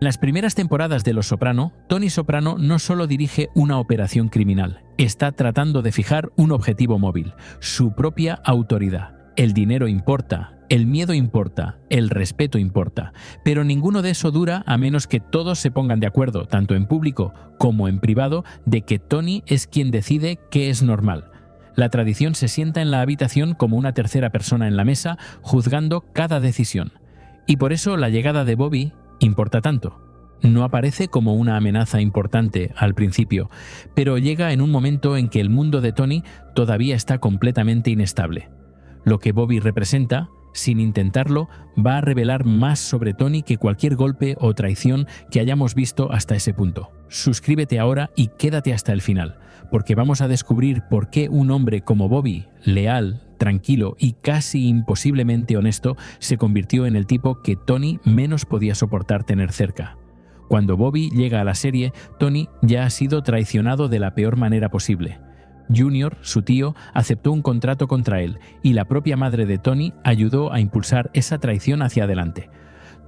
En las primeras temporadas de Los Soprano, Tony Soprano no solo dirige una operación criminal, está tratando de fijar un objetivo móvil, su propia autoridad. El dinero importa, el miedo importa, el respeto importa, pero ninguno de eso dura a menos que todos se pongan de acuerdo, tanto en público como en privado, de que Tony es quien decide qué es normal. La tradición se sienta en la habitación como una tercera persona en la mesa, juzgando cada decisión. Y por eso la llegada de Bobby importa tanto. No aparece como una amenaza importante al principio, pero llega en un momento en que el mundo de Tony todavía está completamente inestable. Lo que Bobby representa, sin intentarlo, va a revelar más sobre Tony que cualquier golpe o traición que hayamos visto hasta ese punto. Suscríbete ahora y quédate hasta el final, porque vamos a descubrir por qué un hombre como Bobby, leal, tranquilo y casi imposiblemente honesto, se convirtió en el tipo que Tony menos podía soportar tener cerca. Cuando Bobby llega a la serie, Tony ya ha sido traicionado de la peor manera posible. Junior, su tío, aceptó un contrato contra él y la propia madre de Tony ayudó a impulsar esa traición hacia adelante.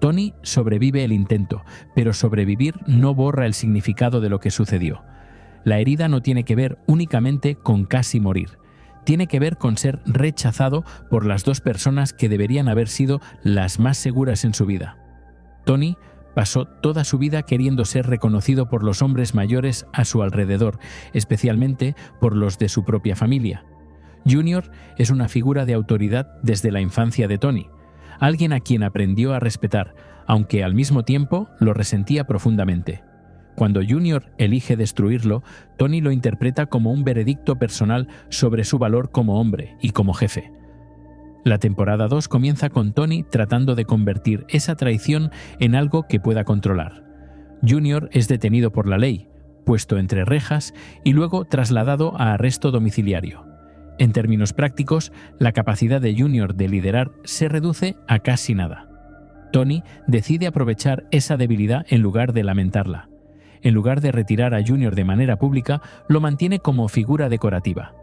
Tony sobrevive el intento, pero sobrevivir no borra el significado de lo que sucedió. La herida no tiene que ver únicamente con casi morir. Tiene que ver con ser rechazado por las dos personas que deberían haber sido las más seguras en su vida. Tony pasó toda su vida queriendo ser reconocido por los hombres mayores a su alrededor, especialmente por los de su propia familia. Junior es una figura de autoridad desde la infancia de Tony, alguien a quien aprendió a respetar, aunque al mismo tiempo lo resentía profundamente. Cuando Junior elige destruirlo, Tony lo interpreta como un veredicto personal sobre su valor como hombre y como jefe. La temporada 2 comienza con Tony tratando de convertir esa traición en algo que pueda controlar. Junior es detenido por la ley, puesto entre rejas y luego trasladado a arresto domiciliario. En términos prácticos, la capacidad de Junior de liderar se reduce a casi nada. Tony decide aprovechar esa debilidad en lugar de lamentarla. En lugar de retirar a Junior de manera pública, lo mantiene como figura decorativa.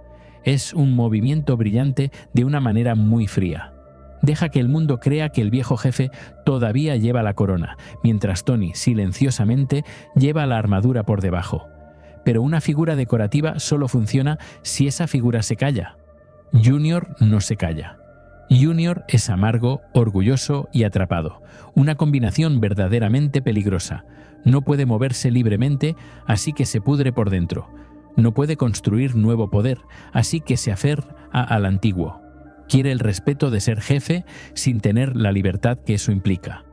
Es un movimiento brillante de una manera muy fría. Deja que el mundo crea que el viejo jefe todavía lleva la corona, mientras Tony, silenciosamente, lleva la armadura por debajo. Pero una figura decorativa solo funciona si esa figura se calla. Junior no se calla. Junior es amargo, orgulloso y atrapado, una combinación verdaderamente peligrosa. No puede moverse libremente, así que se pudre por dentro. No puede construir nuevo poder, así que se aferra al antiguo. Quiere el respeto de ser jefe sin tener la libertad que eso implica.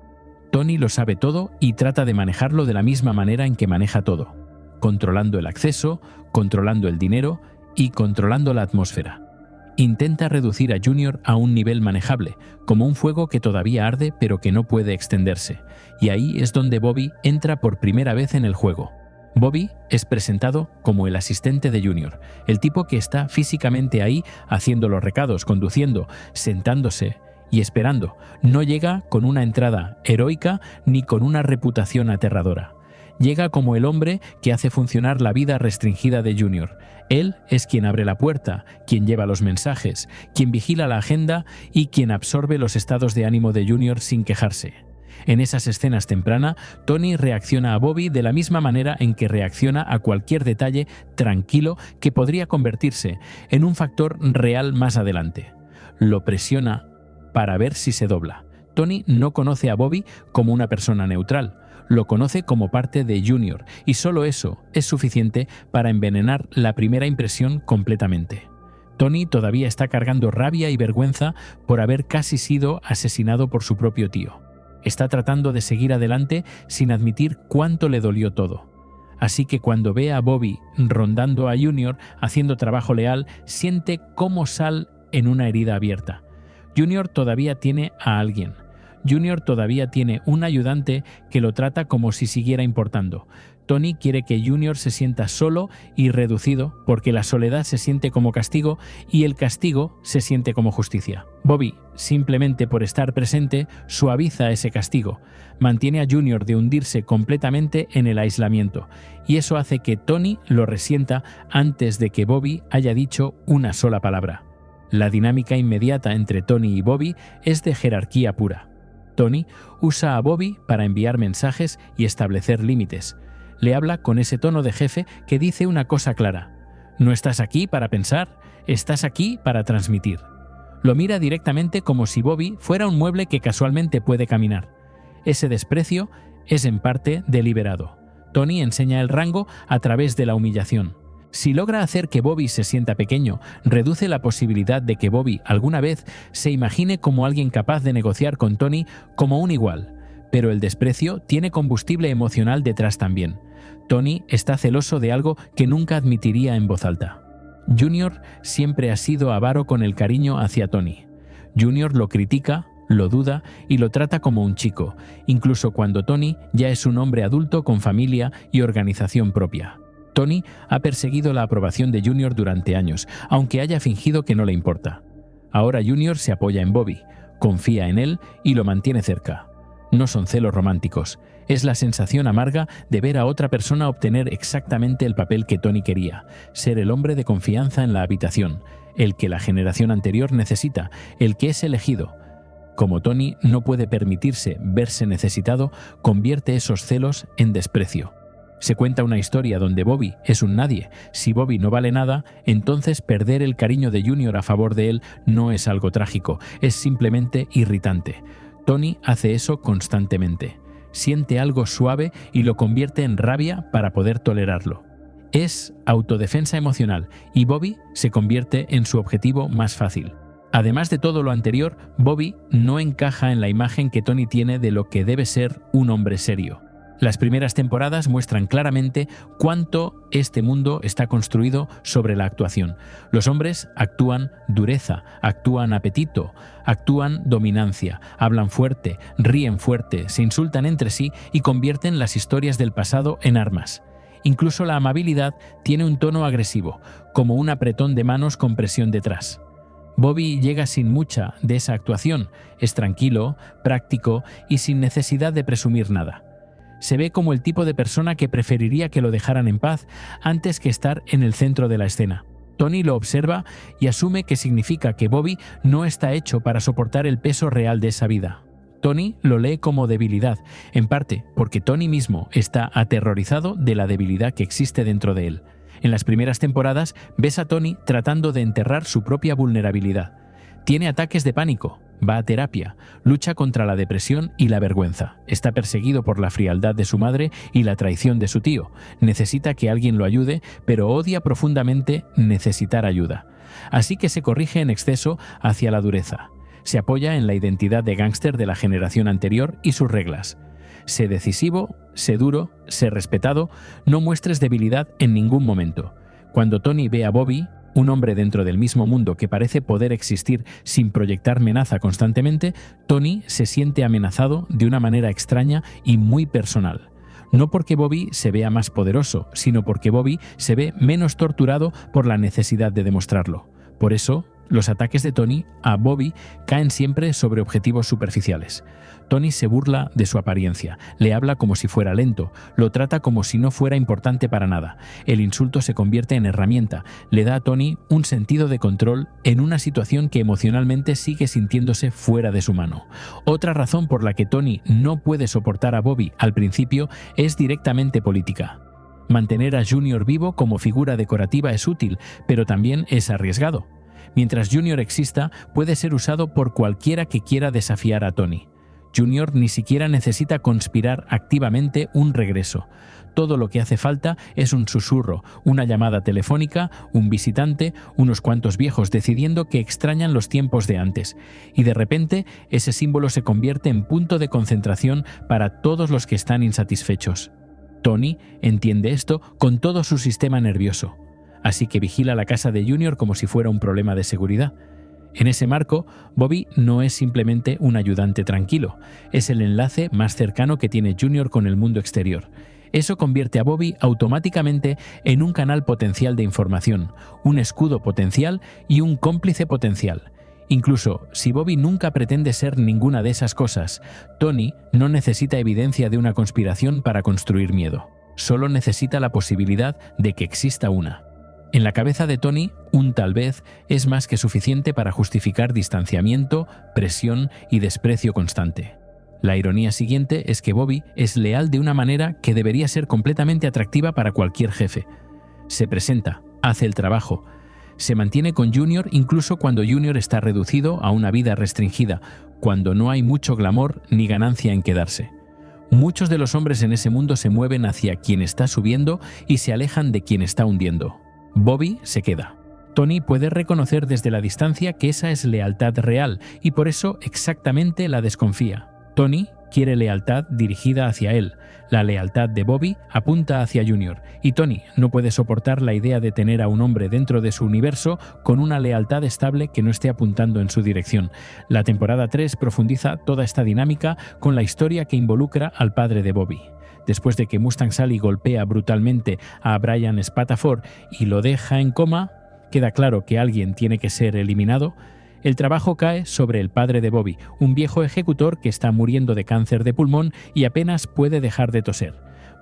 Tony lo sabe todo y trata de manejarlo de la misma manera en que maneja todo, controlando el acceso, controlando el dinero y controlando la atmósfera. Intenta reducir a Junior a un nivel manejable, como un fuego que todavía arde pero que no puede extenderse, y ahí es donde Bobby entra por primera vez en el juego. Bobby es presentado como el asistente de Junior, el tipo que está físicamente ahí haciendo los recados, conduciendo, sentándose y esperando. No llega con una entrada heroica ni con una reputación aterradora. Llega como el hombre que hace funcionar la vida restringida de Junior. Él es quien abre la puerta, quien lleva los mensajes, quien vigila la agenda y quien absorbe los estados de ánimo de Junior sin quejarse. En esas escenas tempranas, Tony reacciona a Bobby de la misma manera en que reacciona a cualquier detalle tranquilo que podría convertirse en un factor real más adelante. Lo presiona para ver si se dobla. Tony no conoce a Bobby como una persona neutral, lo conoce como parte de Junior, y solo eso es suficiente para envenenar la primera impresión completamente. Tony todavía está cargando rabia y vergüenza por haber casi sido asesinado por su propio tío. Está tratando de seguir adelante sin admitir cuánto le dolió todo. Así que cuando ve a Bobby rondando a Junior haciendo trabajo leal, siente como sal en una herida abierta. Junior todavía tiene a alguien. Junior todavía tiene un ayudante que lo trata como si siguiera importando. Tony quiere que Junior se sienta solo y reducido porque la soledad se siente como castigo y el castigo se siente como justicia. Bobby, simplemente por estar presente, suaviza ese castigo. Mantiene a Junior de hundirse completamente en el aislamiento y eso hace que Tony lo resienta antes de que Bobby haya dicho una sola palabra. La dinámica inmediata entre Tony y Bobby es de jerarquía pura. Tony usa a Bobby para enviar mensajes y establecer límites. Le habla con ese tono de jefe que dice una cosa clara: no estás aquí para pensar, estás aquí para transmitir. Lo mira directamente como si Bobby fuera un mueble que casualmente puede caminar. Ese desprecio es en parte deliberado. Tony enseña el rango a través de la humillación. Si logra hacer que Bobby se sienta pequeño, reduce la posibilidad de que Bobby alguna vez se imagine como alguien capaz de negociar con Tony como un igual. Pero el desprecio tiene combustible emocional detrás también. Tony está celoso de algo que nunca admitiría en voz alta. Junior siempre ha sido avaro con el cariño hacia Tony. Junior lo critica, lo duda y lo trata como un chico, incluso cuando Tony ya es un hombre adulto con familia y organización propia. Tony ha perseguido la aprobación de Junior durante años, aunque haya fingido que no le importa. Ahora Junior se apoya en Bobby, confía en él y lo mantiene cerca. No son celos románticos, es la sensación amarga de ver a otra persona obtener exactamente el papel que Tony quería, ser el hombre de confianza en la habitación, el que la generación anterior necesita, el que es elegido. Como Tony no puede permitirse verse necesitado, convierte esos celos en desprecio. Se cuenta una historia donde Bobby es un nadie. Si Bobby no vale nada, entonces perder el cariño de Junior a favor de él no es algo trágico, es simplemente irritante. Tony hace eso constantemente. Siente algo suave y lo convierte en rabia para poder tolerarlo. Es autodefensa emocional y Bobby se convierte en su objetivo más fácil. Además de todo lo anterior, Bobby no encaja en la imagen que Tony tiene de lo que debe ser un hombre serio. Las primeras temporadas muestran claramente cuánto este mundo está construido sobre la actuación. Los hombres actúan dureza, actúan apetito, actúan dominancia, hablan fuerte, ríen fuerte, se insultan entre sí y convierten las historias del pasado en armas. Incluso la amabilidad tiene un tono agresivo, como un apretón de manos con presión detrás. Bobby llega sin mucha de esa actuación, es tranquilo, práctico y sin necesidad de presumir nada. Se ve como el tipo de persona que preferiría que lo dejaran en paz antes que estar en el centro de la escena. Tony lo observa y asume que significa que Bobby no está hecho para soportar el peso real de esa vida. Tony lo lee como debilidad, en parte porque Tony mismo está aterrorizado de la debilidad que existe dentro de él. En las primeras temporadas ves a Tony tratando de enterrar su propia vulnerabilidad. Tiene ataques de pánico, va a terapia, lucha contra la depresión y la vergüenza, está perseguido por la frialdad de su madre y la traición de su tío, necesita que alguien lo ayude, pero odia profundamente necesitar ayuda. Así que se corrige en exceso hacia la dureza. Se apoya en la identidad de gángster de la generación anterior y sus reglas. Sé decisivo, sé duro, sé respetado, no muestres debilidad en ningún momento. Cuando Tony ve a Bobby, un hombre dentro del mismo mundo que parece poder existir sin proyectar amenaza constantemente, Tony se siente amenazado de una manera extraña y muy personal. No porque Bobby se vea más poderoso, sino porque Bobby se ve menos torturado por la necesidad de demostrarlo. Por eso, los ataques de Tony a Bobby caen siempre sobre objetivos superficiales. Tony se burla de su apariencia, le habla como si fuera lento, lo trata como si no fuera importante para nada. El insulto se convierte en herramienta, le da a Tony un sentido de control en una situación que emocionalmente sigue sintiéndose fuera de su mano. Otra razón por la que Tony no puede soportar a Bobby al principio es directamente política. Mantener a Junior vivo como figura decorativa es útil, pero también es arriesgado. Mientras Junior exista, puede ser usado por cualquiera que quiera desafiar a Tony. Junior ni siquiera necesita conspirar activamente un regreso. Todo lo que hace falta es un susurro, una llamada telefónica, un visitante, unos cuantos viejos decidiendo que extrañan los tiempos de antes. Y de repente, ese símbolo se convierte en punto de concentración para todos los que están insatisfechos. Tony entiende esto con todo su sistema nervioso. Así que vigila la casa de Junior como si fuera un problema de seguridad. En ese marco, Bobby no es simplemente un ayudante tranquilo, es el enlace más cercano que tiene Junior con el mundo exterior. Eso convierte a Bobby automáticamente en un canal potencial de información, un escudo potencial y un cómplice potencial. Incluso si Bobby nunca pretende ser ninguna de esas cosas, Tony no necesita evidencia de una conspiración para construir miedo. Solo necesita la posibilidad de que exista una. En la cabeza de Tony, un tal vez es más que suficiente para justificar distanciamiento, presión y desprecio constante. La ironía siguiente es que Bobby es leal de una manera que debería ser completamente atractiva para cualquier jefe. Se presenta, hace el trabajo, se mantiene con Junior incluso cuando Junior está reducido a una vida restringida, cuando no hay mucho glamour ni ganancia en quedarse. Muchos de los hombres en ese mundo se mueven hacia quien está subiendo y se alejan de quien está hundiendo. Bobby se queda. Tony puede reconocer desde la distancia que esa es lealtad real y por eso exactamente la desconfía. Tony quiere lealtad dirigida hacia él. La lealtad de Bobby apunta hacia Junior y Tony no puede soportar la idea de tener a un hombre dentro de su universo con una lealtad estable que no esté apuntando en su dirección. La temporada 3 profundiza toda esta dinámica con la historia que involucra al padre de Bobby. Después de que Mustang Sally golpea brutalmente a Brian Spataford y lo deja en coma, queda claro que alguien tiene que ser eliminado. El trabajo cae sobre el padre de Bobby, un viejo ejecutor que está muriendo de cáncer de pulmón y apenas puede dejar de toser.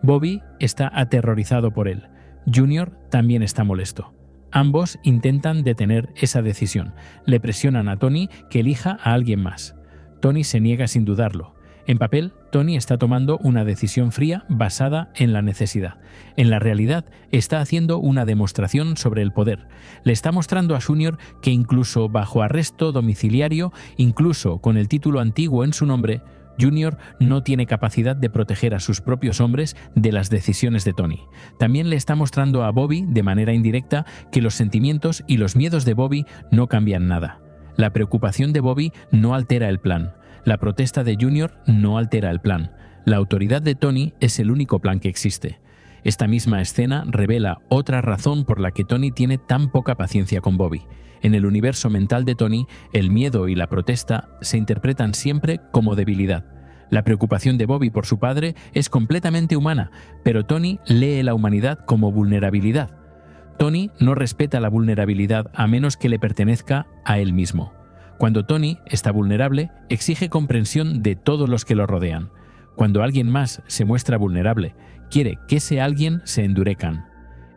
Bobby está aterrorizado por él. Junior también está molesto. Ambos intentan detener esa decisión. Le presionan a Tony que elija a alguien más. Tony se niega sin dudarlo. En papel, Tony está tomando una decisión fría basada en la necesidad. En la realidad, está haciendo una demostración sobre el poder. Le está mostrando a Junior que incluso bajo arresto domiciliario, incluso con el título antiguo en su nombre, Junior no tiene capacidad de proteger a sus propios hombres de las decisiones de Tony. También le está mostrando a Bobby, de manera indirecta, que los sentimientos y los miedos de Bobby no cambian nada. La preocupación de Bobby no altera el plan. La protesta de Junior no altera el plan. La autoridad de Tony es el único plan que existe. Esta misma escena revela otra razón por la que Tony tiene tan poca paciencia con Bobby. En el universo mental de Tony, el miedo y la protesta se interpretan siempre como debilidad. La preocupación de Bobby por su padre es completamente humana, pero Tony lee la humanidad como vulnerabilidad. Tony no respeta la vulnerabilidad a menos que le pertenezca a él mismo. Cuando Tony está vulnerable, exige comprensión de todos los que lo rodean. Cuando alguien más se muestra vulnerable, quiere que ese alguien se endurezcan.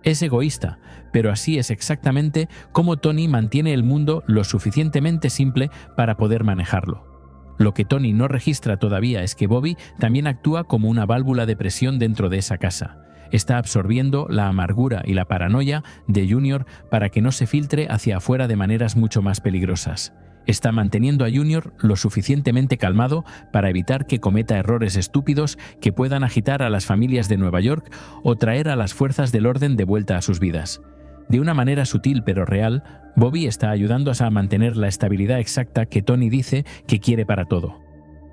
Es egoísta, pero así es exactamente como Tony mantiene el mundo lo suficientemente simple para poder manejarlo. Lo que Tony no registra todavía es que Bobby también actúa como una válvula de presión dentro de esa casa. Está absorbiendo la amargura y la paranoia de Junior para que no se filtre hacia afuera de maneras mucho más peligrosas. Está manteniendo a Junior lo suficientemente calmado para evitar que cometa errores estúpidos que puedan agitar a las familias de Nueva York o traer a las fuerzas del orden de vuelta a sus vidas. De una manera sutil pero real, Bobby está ayudando a mantener la estabilidad exacta que Tony dice que quiere para todo.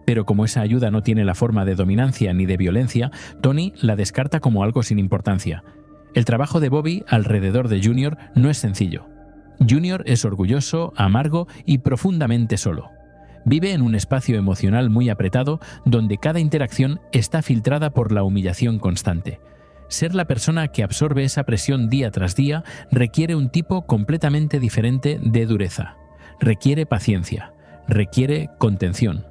Pero como esa ayuda no tiene la forma de dominancia ni de violencia, Tony la descarta como algo sin importancia. El trabajo de Bobby alrededor de Junior no es sencillo. Junior es orgulloso, amargo y profundamente solo. Vive en un espacio emocional muy apretado donde cada interacción está filtrada por la humillación constante. Ser la persona que absorbe esa presión día tras día requiere un tipo completamente diferente de dureza. Requiere paciencia, requiere contención,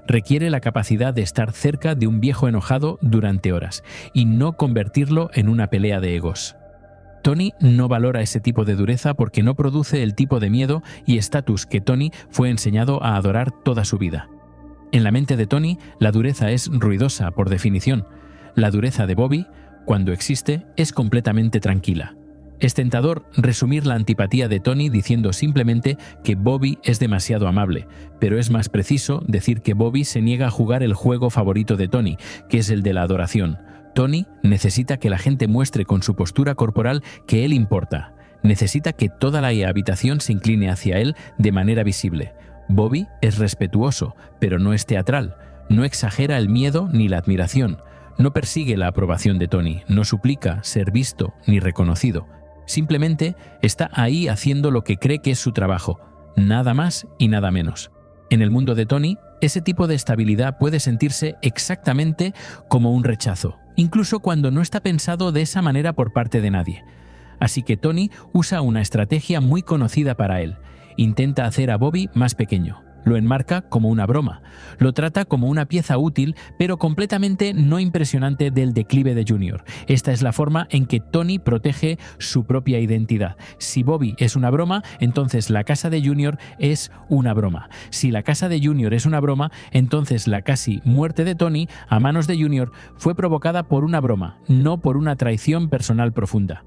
requiere la capacidad de estar cerca de un viejo enojado durante horas y no convertirlo en una pelea de egos. Tony no valora ese tipo de dureza porque no produce el tipo de miedo y estatus que Tony fue enseñado a adorar toda su vida. En la mente de Tony, la dureza es ruidosa por definición. La dureza de Bobby, cuando existe, es completamente tranquila. Es tentador resumir la antipatía de Tony diciendo simplemente que Bobby es demasiado amable, pero es más preciso decir que Bobby se niega a jugar el juego favorito de Tony, que es el de la adoración. Tony necesita que la gente muestre con su postura corporal que él importa. Necesita que toda la habitación se incline hacia él de manera visible. Bobby es respetuoso, pero no es teatral. No exagera el miedo ni la admiración. No persigue la aprobación de Tony, no suplica ser visto ni reconocido. Simplemente está ahí haciendo lo que cree que es su trabajo, nada más y nada menos. En el mundo de Tony, ese tipo de estabilidad puede sentirse exactamente como un rechazo, incluso cuando no está pensado de esa manera por parte de nadie. Así que Tony usa una estrategia muy conocida para él. Intenta hacer a Bobby más pequeño. Lo enmarca como una broma. Lo trata como una pieza útil, pero completamente no impresionante del declive de Junior. Esta es la forma en que Tony protege su propia identidad. Si Bobby es una broma, entonces la casa de Junior es una broma. Si la casa de Junior es una broma, entonces la casi muerte de Tony a manos de Junior fue provocada por una broma, no por una traición personal profunda.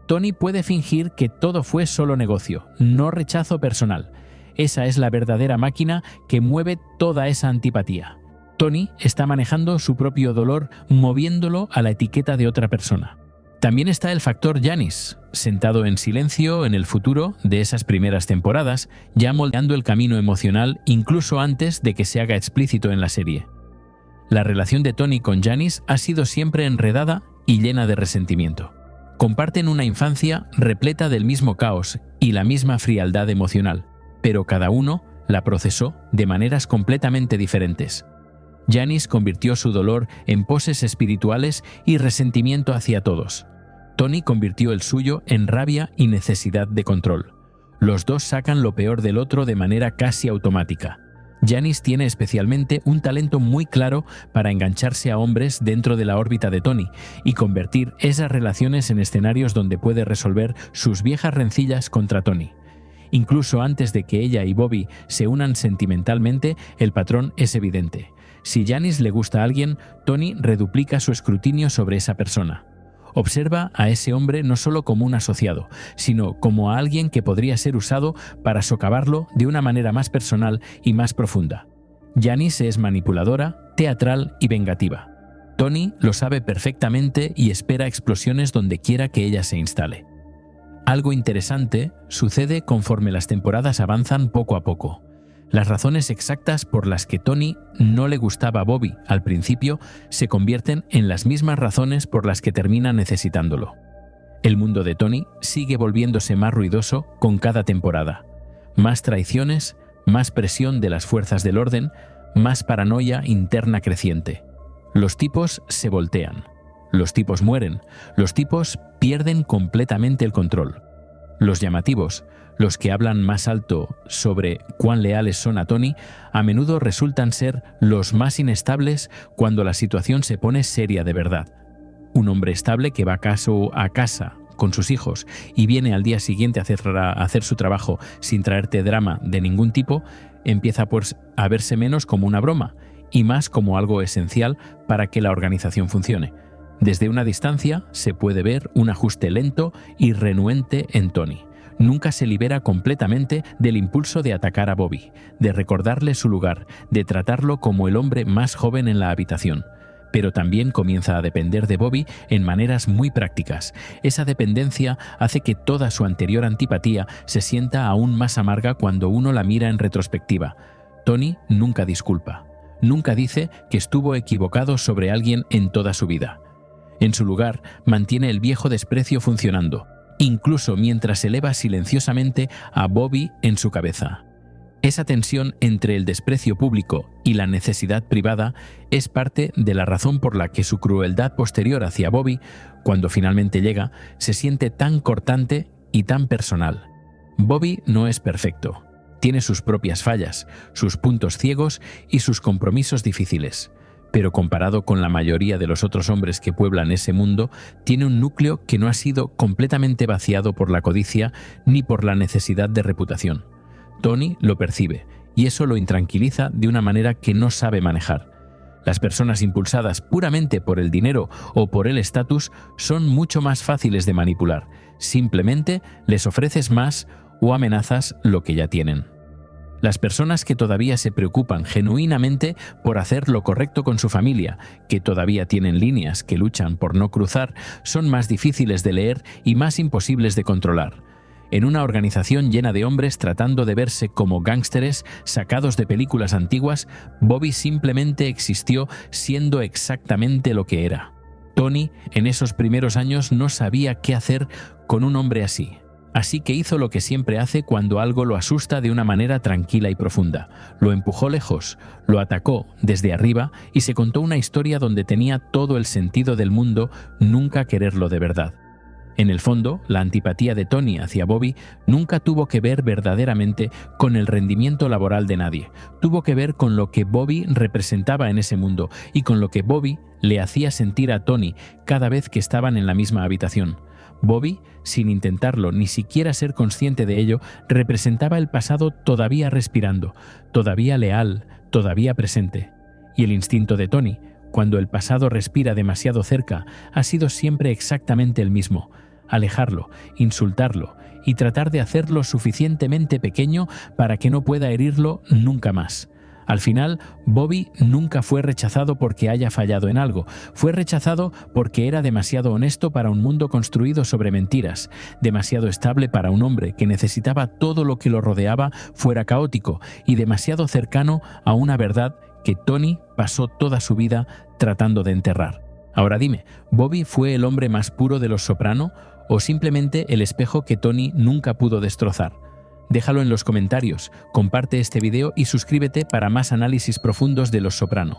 Tony puede fingir que todo fue solo negocio, no rechazo personal. Esa es la verdadera máquina que mueve toda esa antipatía. Tony está manejando su propio dolor, moviéndolo a la etiqueta de otra persona. También está el factor Janice, sentado en silencio en el futuro de esas primeras temporadas, ya moldeando el camino emocional incluso antes de que se haga explícito en la serie. La relación de Tony con Janice ha sido siempre enredada y llena de resentimiento. Comparten una infancia repleta del mismo caos y la misma frialdad emocional, pero cada uno la procesó de maneras completamente diferentes. Janice convirtió su dolor en poses espirituales y resentimiento hacia todos. Tony convirtió el suyo en rabia y necesidad de control. Los dos sacan lo peor del otro de manera casi automática. Janice tiene especialmente un talento muy claro para engancharse a hombres dentro de la órbita de Tony y convertir esas relaciones en escenarios donde puede resolver sus viejas rencillas contra Tony. Incluso antes de que ella y Bobby se unan sentimentalmente, el patrón es evidente. Si Janice le gusta a alguien, Tony reduplica su escrutinio sobre esa persona. Observa a ese hombre no solo como un asociado, sino como a alguien que podría ser usado para socavarlo de una manera más personal y más profunda. Janice es manipuladora, teatral y vengativa. Tony lo sabe perfectamente y espera explosiones donde quiera que ella se instale. Algo interesante sucede conforme las temporadas avanzan poco a poco. Las razones exactas por las que Tony no le gustaba a Bobby al principio se convierten en las mismas razones por las que termina necesitándolo. El mundo de Tony sigue volviéndose más ruidoso con cada temporada. Más traiciones, más presión de las fuerzas del orden, más paranoia interna creciente. Los tipos se voltean. Los tipos mueren, los tipos pierden completamente el control. Los llamativos, los que hablan más alto sobre cuán leales son a Tony, a menudo resultan ser los más inestables cuando la situación se pone seria de verdad. Un hombre estable que va a casa con sus hijos y viene al día siguiente a hacer su trabajo sin traerte drama de ningún tipo, empieza pues a verse menos como una broma y más como algo esencial para que la organización funcione. Desde una distancia se puede ver un ajuste lento y renuente en Tony. Nunca se libera completamente del impulso de atacar a Bobby, de recordarle su lugar, de tratarlo como el hombre más joven en la habitación. Pero también comienza a depender de Bobby en maneras muy prácticas. Esa dependencia hace que toda su anterior antipatía se sienta aún más amarga cuando uno la mira en retrospectiva. Tony nunca disculpa. Nunca dice que estuvo equivocado sobre alguien en toda su vida. En su lugar, mantiene el viejo desprecio funcionando, incluso mientras eleva silenciosamente a Bobby en su cabeza. Esa tensión entre el desprecio público y la necesidad privada es parte de la razón por la que su crueldad posterior hacia Bobby, cuando finalmente llega, se siente tan cortante y tan personal. Bobby no es perfecto. Tiene sus propias fallas, sus puntos ciegos y sus compromisos difíciles. Pero comparado con la mayoría de los otros hombres que pueblan ese mundo, tiene un núcleo que no ha sido completamente vaciado por la codicia ni por la necesidad de reputación. Tony lo percibe, y eso lo intranquiliza de una manera que no sabe manejar. Las personas impulsadas puramente por el dinero o por el estatus son mucho más fáciles de manipular. Simplemente les ofreces más o amenazas lo que ya tienen. Las personas que todavía se preocupan genuinamente por hacer lo correcto con su familia, que todavía tienen líneas que luchan por no cruzar, son más difíciles de leer y más imposibles de controlar. En una organización llena de hombres tratando de verse como gángsteres sacados de películas antiguas, Bobby simplemente existió siendo exactamente lo que era. Tony, en esos primeros años, no sabía qué hacer con un hombre así. Así que hizo lo que siempre hace cuando algo lo asusta de una manera tranquila y profunda. Lo empujó lejos, lo atacó desde arriba y se contó una historia donde tenía todo el sentido del mundo nunca quererlo de verdad. En el fondo, la antipatía de Tony hacia Bobby nunca tuvo que ver verdaderamente con el rendimiento laboral de nadie. Tuvo que ver con lo que Bobby representaba en ese mundo y con lo que Bobby le hacía sentir a Tony cada vez que estaban en la misma habitación. Bobby, sin intentarlo ni siquiera ser consciente de ello, representaba el pasado todavía respirando, todavía leal, todavía presente. Y el instinto de Tony, cuando el pasado respira demasiado cerca, ha sido siempre exactamente el mismo: alejarlo, insultarlo y tratar de hacerlo suficientemente pequeño para que no pueda herirlo nunca más. Al final, Bobby nunca fue rechazado porque haya fallado en algo. Fue rechazado porque era demasiado honesto para un mundo construido sobre mentiras, demasiado estable para un hombre que necesitaba todo lo que lo rodeaba fuera caótico, y demasiado cercano a una verdad que Tony pasó toda su vida tratando de enterrar. Ahora dime, ¿Bobby fue el hombre más puro de Los Soprano o simplemente el espejo que Tony nunca pudo destrozar? Déjalo en los comentarios, comparte este video y suscríbete para más análisis profundos de Los Soprano.